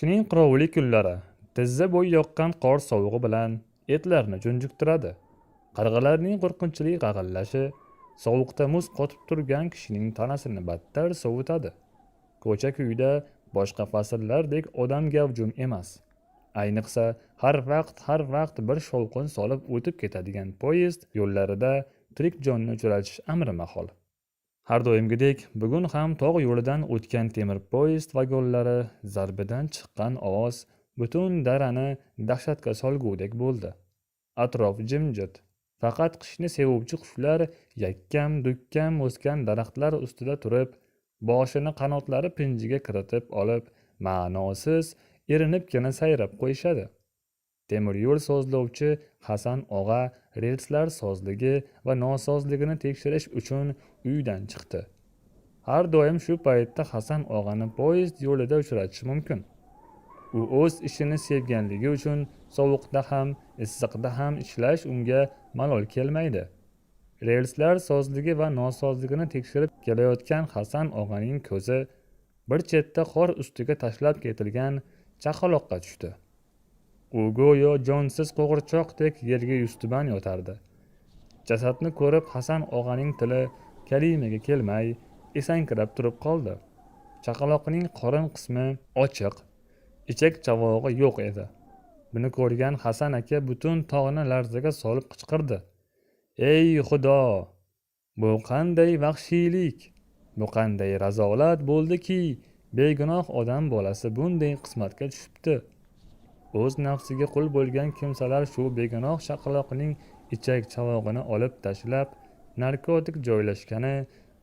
Qishning qirovli kunlari tizza bo'yi yoqqan qor sovug'i bilan etlarni junjiktiradi. Qarg'alarning qo'rqinchli g'ag'illashi sovuqda muz qotib turgan kishining tanasini battar sovutadi. Ko'cha-kuyda boshqa fasllardek odam gavjum emas. Ayniqsa har vaqt bir shovqin solib o'tib ketadigan poyezd yo'llarida tirik jonni uchratish amri mahol. Har doimgidek bugun ham tog' yo'lidan o'tgan temir poyezd vagonlari zarbidan chiqqan ovoz butun darani dahshatga solgudek bo'ldi. Atrof jimjit. Faqat qishni sevuvchi qushlar yakkam-dukkam o'sgan daraxtlar ustida turib, boshini qanotlari pinjiga kiritib olib, ma'nosiz erinibgina sayrab qo'yishadi. Temir yo'l sozlovchi Hasan og'a relslar sozligi va nosozligini tekshirish uchun uydan chiqdi. Har doim shu paytda Hasan og'ani poyezd yo'lida uchratish mumkin. U o'z ishini sevganligi uchun sovuqda ham, issiqda ham ishlash unga malol kelmaydi. Relslar sozligi va nosozligini tekshirib kelayotgan Hasan og'aning ko'zi bir chetda qor ustiga tashlab ketilgan chaqaloqqa tushdi. U go'yo jonsiz qo'g'irchoqdek yerga yuztuban yotardi. Jasadni ko'rib Hasan og'aning tili kalimaga kelmay esankirab turib qoldi. Chaqaloqning qorin qismi ochiq, ichak chavog'i yo'q edi. Buni ko'rgan Hasan aka butun tog'ni larzaga solib qichqirdi. Ey Xudo! Bu qanday vahshiylik? Bu qanday razolat bo'ldiki, begunoh odam bolasi bunday qismatga tushibdi. O'z nafsiga qul bo'lgan kimsalar shu begunoh chaqaloqning ichak chavog'ini olib tashlab, narkotik joylashgani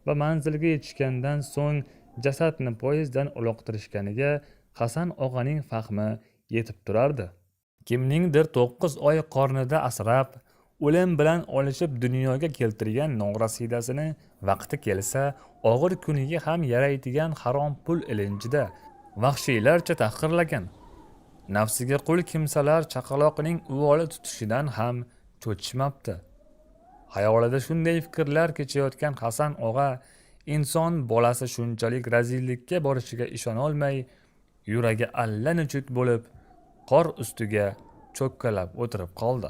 va manzilga yetishgandan so'ng jasadni poyezddan uloqtirishganiga Hasan og'aning fahmi yetib turardi. Kimningdir 9 oy qornida asrab, o'lim bilan olishib dunyoga keltirgan norasidasini vaqti kelsa, og'ir kuniga ham yaraydigan harom pul ilinjida vahshiylarcha tahqirlagan. Nafsiga qul kimsalar chaqaloqning uvoli tutishidan ham cho'chishmabdi. Xayolida shunday fikrlar kechayotgan Hasan og'a inson bolasi shunchalik razillikka borishiga ishona olmay, yuragi allanechuk bo'lib, qor ustiga cho'kkalab o'tirib qoldi.